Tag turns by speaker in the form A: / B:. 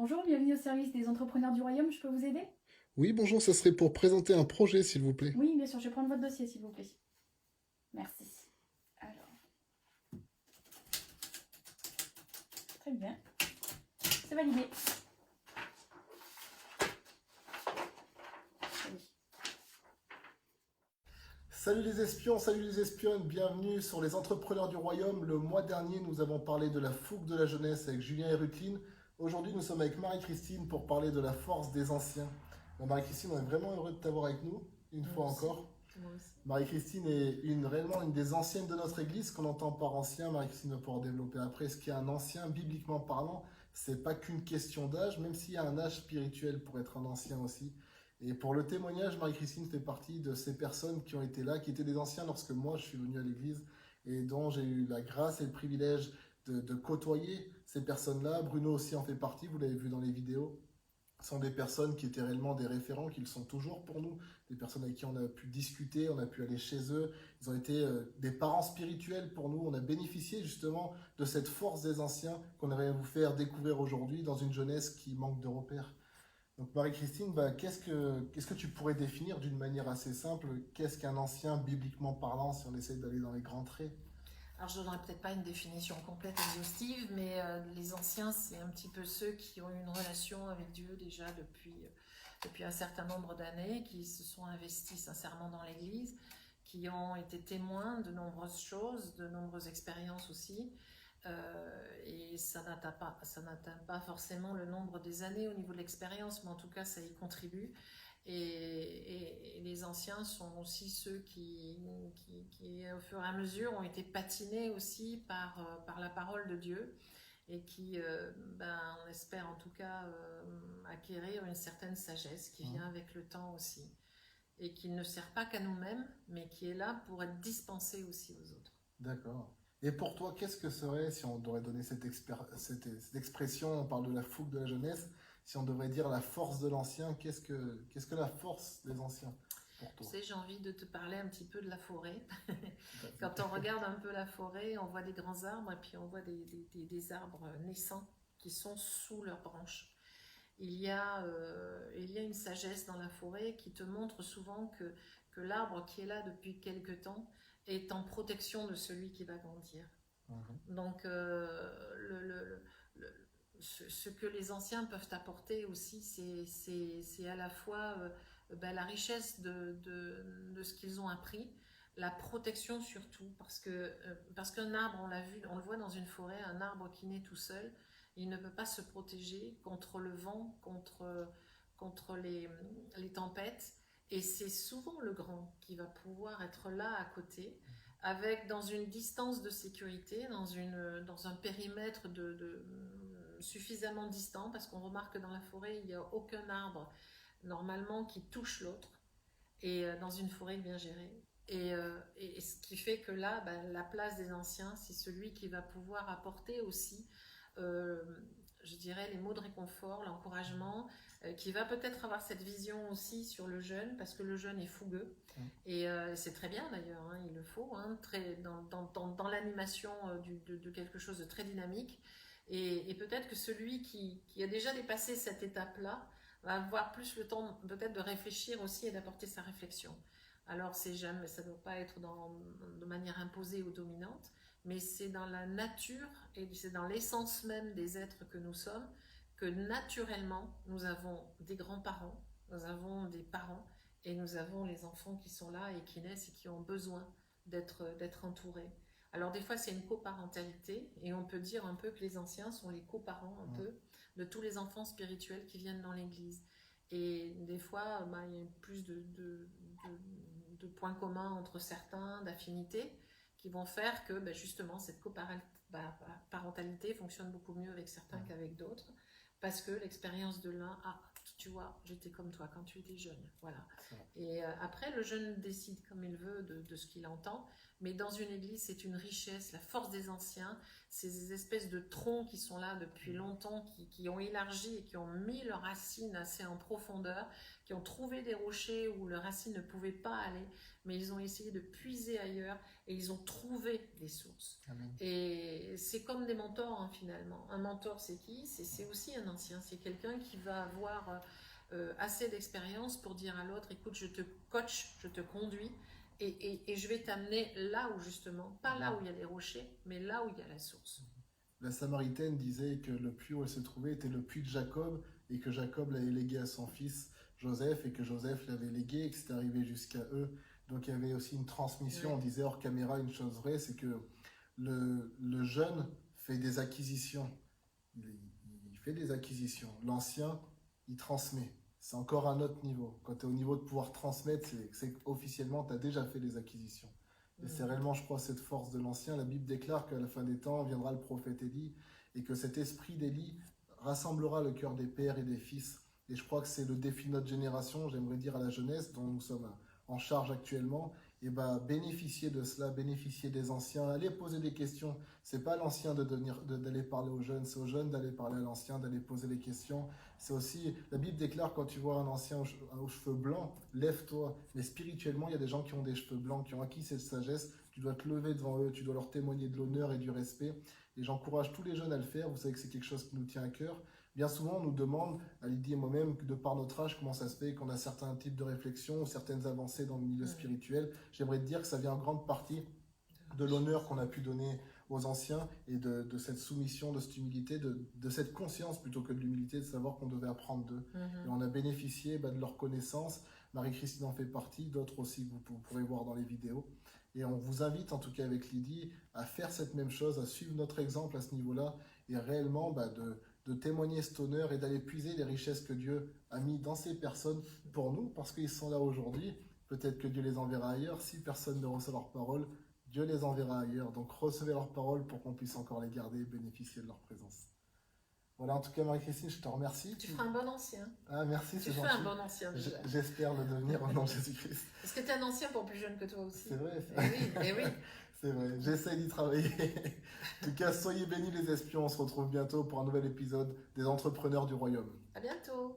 A: Bonjour, bienvenue au service des entrepreneurs du royaume, je peux vous aider?
B: Oui, bonjour, ce serait pour présenter un projet, s'il vous plaît.
A: Oui, bien sûr, je vais prendre votre dossier s'il vous plaît. Merci. Alors, très bien. C'est validé. Oui.
B: Salut les espionnes, bienvenue sur les entrepreneurs du royaume. Le mois dernier, nous avons parlé de la fougue de la jeunesse avec Julien et Rutlin. Aujourd'hui, nous sommes avec Marie-Christine pour parler de la force des anciens. Marie-Christine, on est vraiment heureux de t'avoir avec nous, une
C: Moi
B: fois
C: aussi.
B: encore.
C: Moi aussi.
B: Marie-Christine est réellement une des anciennes de notre église. Qu'on entend par ancien, Marie-Christine va pouvoir développer après. Ce qui est un ancien, bibliquement parlant, c'est pas qu'une question d'âge, même s'il y a un âge spirituel pour être un ancien aussi. Et pour le témoignage, Marie-Christine fait partie de ces personnes qui ont été là, qui étaient des anciens lorsque moi je suis venu à l'église et dont j'ai eu la grâce et le privilège de côtoyer ces personnes-là. Bruno aussi en fait partie, vous l'avez vu dans les vidéos. Ce sont des personnes qui étaient réellement des référents, qui le sont toujours pour nous, des personnes avec qui on a pu discuter, on a pu aller chez eux, ils ont été des parents spirituels pour nous, on a bénéficié justement de cette force des anciens qu'on aimerait vous faire découvrir aujourd'hui dans une jeunesse qui manque de repères. Donc Marie-Christine, bah, qu'est-ce que tu pourrais définir d'une manière assez simple, qu'est-ce qu'un ancien bibliquement parlant si on essaie d'aller dans les grands traits?
C: Alors, je ne donnerai peut-être pas une définition complète exhaustive, mais les anciens, c'est un petit peu ceux qui ont eu une relation avec Dieu déjà depuis un certain nombre d'années, qui se sont investis sincèrement dans l'Église, qui ont été témoins de nombreuses choses, de nombreuses expériences aussi. Et ça n'atteint pas forcément le nombre des années au niveau de l'expérience, mais en tout cas, ça y contribue. Et les anciens sont aussi ceux qui, au fur et à mesure, ont été patinés aussi par la parole de Dieu et qui, on espère en tout cas acquérir une certaine sagesse qui vient avec le temps aussi et qui ne sert pas qu'à nous-mêmes, mais qui est là pour être dispensée aussi aux autres.
B: D'accord. Et pour toi, qu'est-ce que serait, si on devrait donner cette expression, on parle de la fougue de la jeunesse, si on devrait dire la force de l'ancien, qu'est-ce que la force des anciens pour
C: Tu
B: toi?
C: sais, j'ai envie de te parler un petit peu de la forêt.
B: Tout à
C: Quand on
B: fait.
C: regarde un peu la forêt, on voit des grands arbres et puis on voit des arbres naissants qui sont sous leurs branches. Il y a une sagesse dans la forêt qui te montre souvent que l'arbre qui est là depuis quelque temps est en protection de celui qui va grandir.
B: Mhm.
C: Donc, ce que les anciens peuvent apporter aussi, c'est à la fois la richesse de ce qu'ils ont appris, la protection surtout, parce qu'un arbre, on l'a vu, on le voit dans une forêt, un arbre qui naît tout seul, il ne peut pas se protéger contre le vent, contre les tempêtes, et c'est souvent le grand qui va pouvoir être là à côté avec dans une distance de sécurité, dans un périmètre suffisamment distant, parce qu'on remarque que dans la forêt, il n'y a aucun arbre normalement qui touche l'autre, et dans une forêt bien gérée. Et ce qui fait que là, la place des anciens, c'est celui qui va pouvoir apporter aussi, euh, je dirais, les mots de réconfort, l'encouragement, qui va peut-être avoir cette vision aussi sur le jeune, parce que le jeune est fougueux.
B: Mhm.
C: Et c'est très bien d'ailleurs, hein, il le faut, hein, dans l'animation de quelque chose de très dynamique. Et peut-être que celui qui a déjà dépassé cette étape-là va avoir plus le temps peut-être de réfléchir aussi et d'apporter sa réflexion. Alors c'est jamais, ça ne doit pas être de manière imposée ou dominante, mais c'est dans la nature et c'est dans l'essence même des êtres que nous sommes que naturellement nous avons des grands-parents, nous avons des parents et nous avons les enfants qui sont là et qui naissent et qui ont besoin d'être entourés. Alors des fois c'est une coparentalité et on peut dire un peu que les anciens sont les coparents un peu de tous les enfants spirituels qui viennent dans l'église. Et des fois, il y a plus de points communs entre certains, d'affinités, qui vont faire que justement cette coparentalité fonctionne beaucoup mieux avec certains qu'avec d'autres, parce que l'expérience de l'un, ah, tu vois, j'étais comme toi quand tu étais jeune, voilà.
B: C'est vrai.
C: Et après, le jeune décide comme il veut de ce qu'il entend, mais dans une église, c'est une richesse, la force des anciens, ces espèces de troncs qui sont là depuis longtemps, qui ont élargi et qui ont mis leurs racines assez en profondeur, qui ont trouvé des rochers où leurs racines ne pouvaient pas aller, mais ils ont essayé de puiser ailleurs et ils ont trouvé des sources.
B: Amen.
C: Et c'est comme des mentors, hein, finalement. Un mentor, c'est qui? C'est aussi un ancien, c'est quelqu'un qui va avoir assez d'expérience pour dire à l'autre, écoute, je te coach, je te conduis, et je vais t'amener là où justement, pas là où il y a des rochers, mais là où il y a la source.
B: La Samaritaine disait que le puits où elle se trouvait était le puits de Jacob et que Jacob l'avait légué à son fils Joseph et que Joseph l'avait légué et que c'était arrivé jusqu'à eux. Donc il y avait aussi une transmission.
C: Ouais.
B: On disait hors caméra une chose vraie, c'est que le jeune fait des acquisitions. Il fait des acquisitions. L'ancien, il transmet. C'est encore un autre niveau. Quand tu es au niveau de pouvoir transmettre, c'est officiellement, tu as déjà fait des acquisitions. Et c'est réellement, je crois, cette force de l'ancien. La Bible déclare qu'à la fin des temps viendra le prophète Élie et que cet esprit d'Élie rassemblera le cœur des pères et des fils. Et je crois que c'est le défi de notre génération, j'aimerais dire à la jeunesse, dont nous sommes en charge actuellement, et bénéficier de cela, bénéficier des anciens, aller poser des questions. C'est pas l'ancien d'aller parler aux jeunes, c'est aux jeunes d'aller parler à l'ancien, d'aller poser les questions. C'est aussi, la Bible déclare quand tu vois un ancien aux cheveux blancs, lève-toi. Mais spirituellement, il y a des gens qui ont des cheveux blancs, qui ont acquis cette sagesse. Tu dois te lever devant eux, tu dois leur témoigner de l'honneur et du respect. Et j'encourage tous les jeunes à le faire. Vous savez que c'est quelque chose qui nous tient à cœur. Bien souvent, on nous demande, à Lydie et moi-même, de par notre âge, comment ça se fait qu'on a certains types de réflexions ou certaines avancées dans le milieu spirituel. J'aimerais te dire que ça vient en grande partie de l'honneur qu'on a pu donner aux anciens et de cette soumission, de cette humilité, de cette conscience plutôt que de l'humilité, de savoir qu'on devait apprendre d'eux. Et on a bénéficié de leur connaissance. Marie-Christine en fait partie, d'autres aussi que vous pourrez voir dans les vidéos. Et on vous invite, en tout cas avec Lydie, à faire cette même chose, à suivre notre exemple à ce niveau-là et réellement de témoigner cet honneur et d'aller puiser les richesses que Dieu a mis dans ces personnes pour nous, parce qu'ils sont là aujourd'hui. Peut-être que Dieu les enverra ailleurs. Si personne ne reçoit leur parole, Dieu les enverra ailleurs. Donc recevez leur parole pour qu'on puisse encore les garder et bénéficier de leur présence. Voilà, en tout cas, Marie-Christine, je te remercie.
C: Tu feras un bon ancien.
B: Ah, merci, c'est
C: Tu
B: gentil.
C: fais un bon ancien déjà.
B: J'espère le devenir au nom de Jésus-Christ.
C: Parce que tu es un ancien pour plus jeune que toi aussi.
B: C'est vrai.
C: Eh oui, eh oui.
B: C'est vrai, j'essaie d'y travailler. En tout cas, soyez bénis les espions. On se retrouve bientôt pour un nouvel épisode des Entrepreneurs du Royaume.
C: À bientôt.